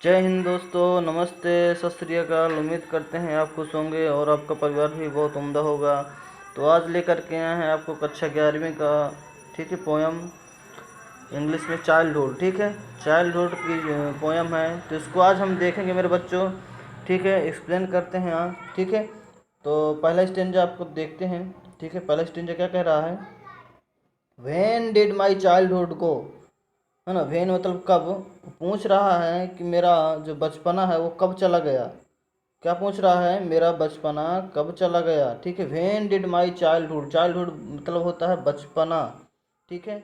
जय हिंद दोस्तों, नमस्ते, सत श्री अकाल। उम्मीद करते हैं आप खुश होंगे और आपका परिवार भी बहुत उम्दा होगा। तो आज लेकर के आए हैं आपको कक्षा 11वीं का, ठीक है, पोयम इंग्लिश में चाइल्डहुड, ठीक है। चाइल्डहुड की पोयम है, तो इसको आज हम देखेंगे मेरे बच्चों, ठीक है। एक्सप्लेन करते हैं आज, ठीक है। तो पहला स्टेंजा आपको देखते हैं, ठीक है। पहला स्टेंजा क्या कह रहा है? व्हेन डिड माई चाइल्डहुड गो, है ना। व्हेन मतलब कब। पूछ रहा है कि मेरा जो बचपना है वो कब चला गया। क्या पूछ रहा है? मेरा बचपना कब चला गया, ठीक है। When did my childhood, childhood मतलब होता है बचपना, ठीक है,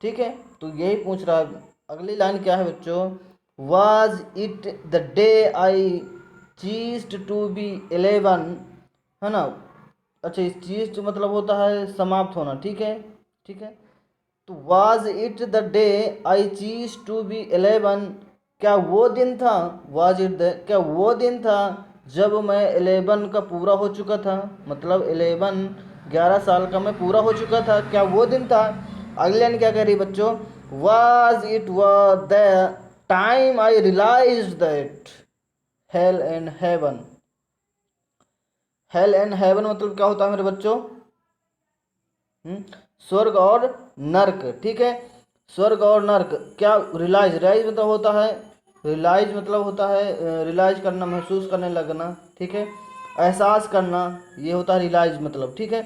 ठीक है। तो यही पूछ रहा है। अगली लाइन क्या है बच्चों? Was it the day I ceased to be 11, है ना। अच्छा, इस चीज मतलब होता है समाप्त होना, ठीक है, ठीक है। तो वाज इट द डे आई चीज टू बी 11, क्या वो दिन था? वाज इट द, क्या वो दिन था जब मैं 11 का पूरा हो चुका था, मतलब 11, 11 साल का मैं पूरा हो चुका था, क्या वो दिन था? अगली लाइन क्या कह रही है बच्चों? Was it uh the time I realise that hell and heaven. Hell and heaven मतलब क्या होता है मेरे बच्चों? स्वर्ग और नर्क, ठीक है। स्वर्ग और नर्क, क्या रियलाइज, रियलाइज मतलब होता है, रियलाइज मतलब होता है रियलाइज करना, महसूस करने लगना, ठीक है। एहसास करना, ये होता है रियलाइज मतलब, ठीक है।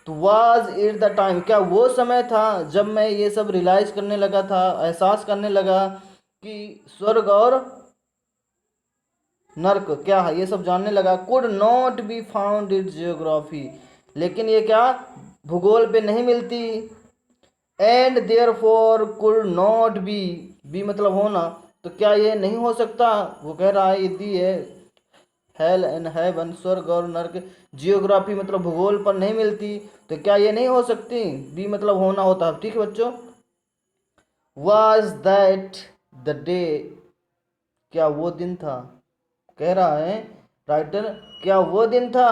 तो वाज इट द टाइम, क्या वो समय था जब मैं ये सब रियलाइज करने लगा था, एहसास करने लगा कि स्वर्ग और नर्क क्या है, ये सब जानने लगा। Could not be found in geography, लेकिन ये क्या भूगोल पे नहीं मिलती। And therefore could not be मतलब होना, तो क्या ये नहीं हो सकता? वो कह रहा है यदि है हेल एंड हेवन, स्वर्ग और नर्क, जियोग्राफी मतलब भूगोल पर नहीं मिलती, तो क्या ये नहीं हो सकती? बी मतलब होना होता है, ठीक है बच्चों। वाज दैट द डे, क्या वो दिन था, कह रहा है राइटर, क्या वो दिन था,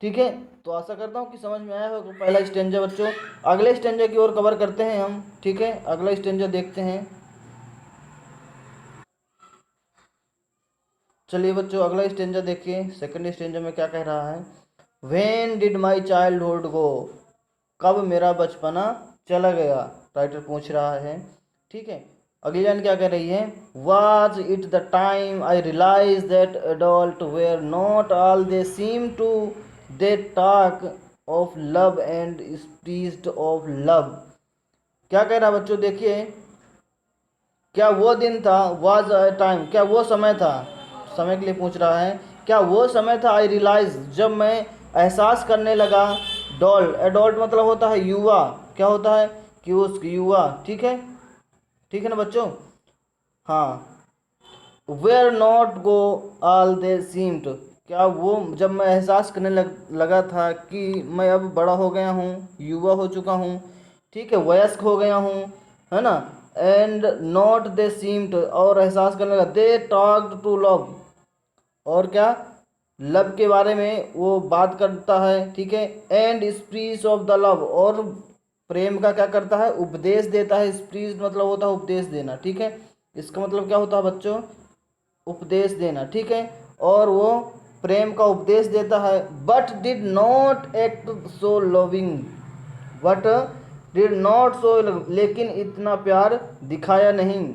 ठीक है। तो आशा करता हूँ कि समझ में आया होगा पहला स्टेंजा बच्चों। अगले स्टेंजा की ओर कवर करते हैं हम, ठीक है। अगला स्टेंजा देखते हैं। चलिए बच्चों, अगला स्टेंजा देखिए। सेकंड स्टेंजा में क्या कह रहा है? व्हेन डिड माई चाइल्डहुड गो, कब मेरा बचपना चला गया, राइटर पूछ रहा है, ठीक है। अगली लाइन क्या कह रही है? Was it the time I realise that adult were not all they seem to, they talk of love and preached of love. क्या कह रहा है बच्चों? देखिए, क्या वो दिन था, वाज अ टाइम, क्या वो समय था, समय के लिए पूछ रहा है। क्या वो समय था आई रियलाइज, जब मैं एहसास करने लगा। डॉल, एडल्ट मतलब होता है युवा, क्या होता है कि उस युवा, ठीक है, ठीक है ना बच्चों। हाँ, were not go all they seemed, क्या वो जब मैं एहसास करने लगा था कि मैं अब बड़ा हो गया हूँ, युवा हो चुका हूँ, ठीक है, वयस्क हो गया हूँ, है ना। एंड नॉट दे सीम्ड, और एहसास करने लगा, दे टॉक्ड टू लव, और क्या, लव के बारे में वो बात करता है, ठीक है। And speech of the love, और प्रेम का क्या करता है, उपदेश देता है। स्पीच मतलब होता है उपदेश देना, ठीक है। इसका मतलब क्या होता है बच्चों? उपदेश देना, ठीक है। और वो प्रेम का उपदेश देता है। But did not act so loving, but did not so, लेकिन इतना प्यार दिखाया नहीं,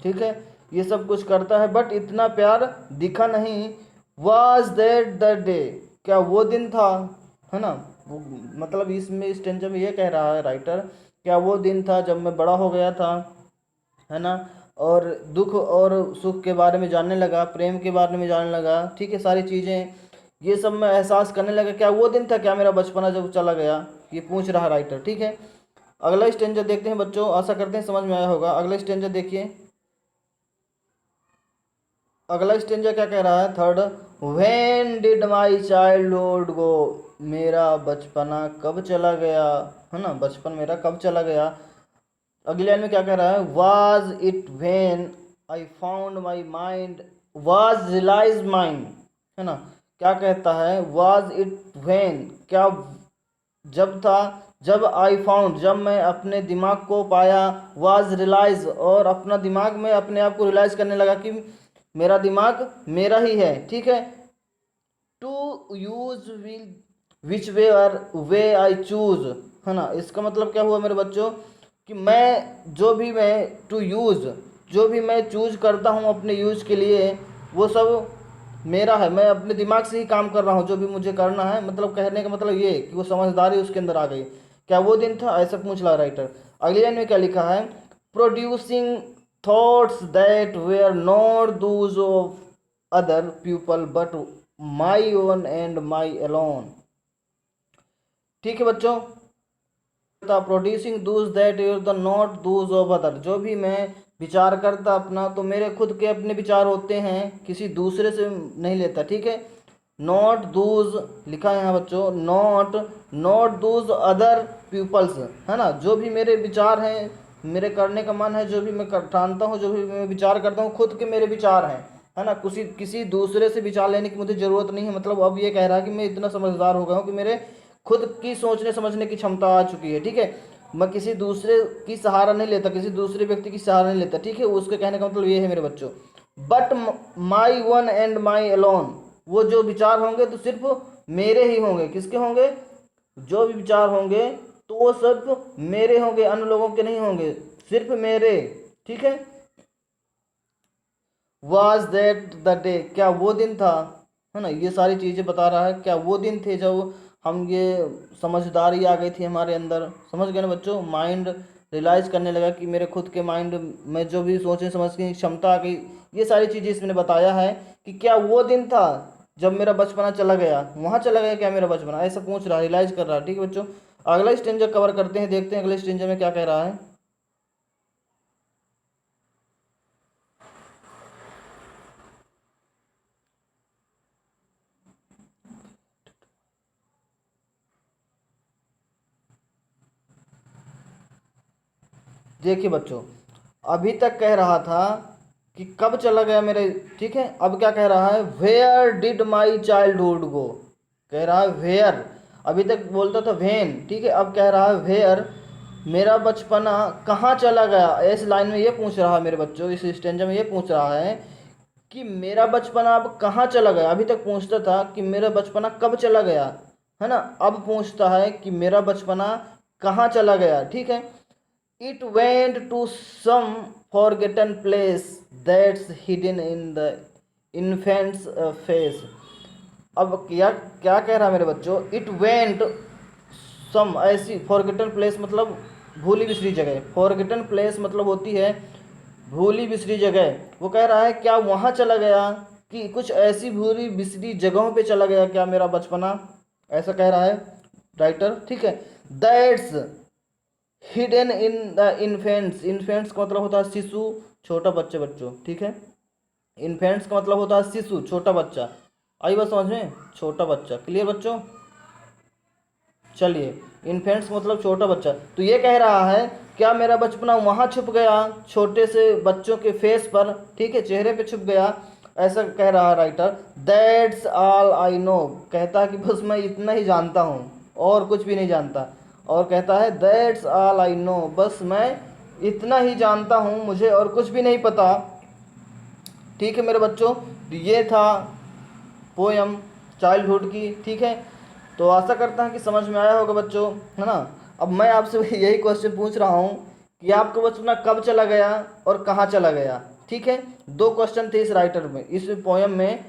ठीक है। ये सब कुछ करता है बट इतना प्यार दिखा नहीं। वाज दैट द डे, क्या वो दिन था, है ना। वो मतलब इसमें इस टेंशन में ये कह रहा है राइटर, क्या वो दिन था जब मैं बड़ा हो गया था, है ना, और दुख और सुख के बारे में जानने लगा, प्रेम के बारे में जानने लगा, ठीक है, सारी चीज़ें ये सब मैं एहसास करने लगा। क्या वो दिन था, क्या मेरा बचपना जब चला गया, ये पूछ रहा राइटर, ठीक है। अगला स्टेंजर देखते हैं बच्चों, आशा करते हैं समझ में आया होगा। अगला स्टेंजर देखिए। अगला स्टेंजर क्या कह रहा है? Third, when did my childhood गो, मेरा बचपना कब चला गया, है ना, बचपन मेरा कब चला गया। अगली लाइन में क्या कह रहा है? Was it when I found my mind, was realize mind, है ना। क्या कहता है? वाज इट व्हेन, क्या जब था, जब आई फाउंड, जब मैं अपने दिमाग को पाया। वाज रियलाइज, और अपना दिमाग में अपने आप को रियलाइज करने लगा कि मेरा दिमाग मेरा ही है, ठीक है। To use which way I choose, है ना। इसका मतलब क्या हुआ मेरे बच्चों कि मैं टू यूज, जो भी मैं चूज करता हूँ अपने यूज के लिए, वो सब मेरा है। मैं अपने दिमाग से ही काम कर रहा हूँ जो भी मुझे करना है। मतलब कहने का मतलब ये कि वो समझदारी उसके अंदर आ गई। क्या वो दिन था, ऐसा पूछ रहा राइटर। अगली लाइन में क्या लिखा है, producing thoughts that were not those of other people but my own and my alone. ठीक है बच्चों, producing those that your the not those of other, जो भी मैं विचार करता अपना तो मेरे खुद के अपने विचार होते हैं, किसी दूसरे से नहीं लेता, ठीक है। नॉट दूज लिखा है यहाँ बच्चों, नॉट दूज अदर पीपल्स, है ना। जो भी मेरे विचार हैं, मेरे करने का मन है, जो भी मैं ठानता हूँ, जो भी मैं विचार करता हूँ, खुद के मेरे विचार हैं, है ना। किसी किसी दूसरे से विचार लेने की मुझे ज़रूरत नहीं है। मतलब अब ये कह रहा है कि मैं इतना समझदार हो गया हूँ कि मेरे खुद की सोचने समझने की क्षमता आ चुकी है, ठीक है। मैं किसी दूसरे की सहारा नहीं लेता, किसी दूसरे व्यक्ति की सहारा नहीं लेता, ठीक है। उसके कहने का मतलब ये है मेरे बच्चों, but my one and my alone, वो जो विचार होंगे तो सिर्फ मेरे ही होंगे। किसके होंगे, जो भी विचार होंगे तो वो सिर्फ मेरे होंगे, अन्य लोगों के नहीं होंगे, सिर्फ मेरे, ठीक है। वाज दैट द डे, क्या वो दिन था, है ना। ये सारी चीज़ें बता रहा है, क्या वो दिन थे जब हम ये समझदारी आ गई थी हमारे अंदर। समझ गए ना बच्चों, माइंड रियलाइज़ करने लगा कि मेरे खुद के माइंड में जो भी सोचने समझने की क्षमता आ गई। ये सारी चीज़ें इसमें बताया है कि क्या वो दिन था जब मेरा बचपना चला गया, वहाँ चला गया क्या मेरा बचपना, ऐसा पूछ रहा है, रियलाइज़ कर रहा है, ठीक है बच्चों। अगला स्टेंजर कवर करते हैं, देखते हैं अगले स्टेंजर में क्या कह रहा है। देखिए बच्चों, अभी तक कह रहा था कि कब चला गया मेरे, ठीक है। अब क्या कह रहा है, where did my childhood go, कह रहा है वेयर। अभी तक बोलता था वेन, ठीक है। अब कह रहा है वेयर, मेरा बचपना कहाँ चला गया। इस लाइन में ये पूछ रहा है मेरे बच्चों, इस स्टेंजा में ये पूछ रहा है कि मेरा बचपना अब कहाँ चला गया। अभी तक पूछता था कि मेरा बचपना कब चला गया, है ना। अब पूछता है कि मेरा बचपना कहाँ चला गया, ठीक है। It went to some forgotten place that's hidden in the infant's face। अब क्या क्या कह रहा है मेरे बच्चों, इट वेंट सम, ऐसी फॉरगेटन प्लेस मतलब भूली बिसरी जगह, फॉरगेटन प्लेस मतलब होती है भूली बिसरी जगह। वो कह रहा है क्या वहाँ चला गया, कि कुछ ऐसी भूली बिसरी जगहों पे चला गया क्या मेरा बचपना, ऐसा कह रहा है राइटर, ठीक है। That's hidden in the infants, infants का मतलब होता है शिशु, छोटा बच्चे, बच्चों, ठीक है। इन्फेंट्स का मतलब होता है शिशु, छोटा बच्चा। आई बात समझ में, छोटा बच्चा, क्लियर बच्चों। चलिए, इन्फेंट्स मतलब छोटा बच्चा। तो ये कह रहा है क्या मेरा बचपना वहाँ छुप गया, छोटे से बच्चों के फेस पर, ठीक है, चेहरे पे छुप गया, ऐसा कह रहा है writer. That's all I know, कहता है कि बस मैं इतना ही जानता हूँ और कुछ भी नहीं जानता। और कहता है दैट्स ऑल आई नो, बस मैं इतना ही जानता हूँ, मुझे और कुछ भी नहीं पता, ठीक है मेरे बच्चों। ये था पोयम चाइल्डहुड की, ठीक है। तो आशा करता हूँ कि समझ में आया होगा बच्चों, है ना। अब मैं आपसे यही क्वेश्चन पूछ रहा हूँ कि आपका बचपना कब चला गया और कहाँ चला गया, ठीक है। दो क्वेश्चन थे इस राइटर में, इस पोयम में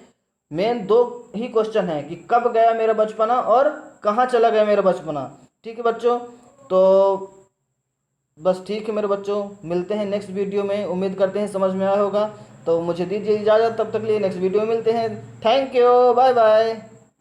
मेन दो ही क्वेश्चन है कि कब गया मेरा बचपना और कहाँ चला गया मेरा बचपना, ठीक है बच्चों। तो बस ठीक है मेरे बच्चों, मिलते हैं नेक्स्ट वीडियो में, उम्मीद करते हैं समझ में आया होगा। तो मुझे दीजिए इजाज़त, तब तक के लिए नेक्स्ट वीडियो में मिलते हैं। Thank you, bye bye.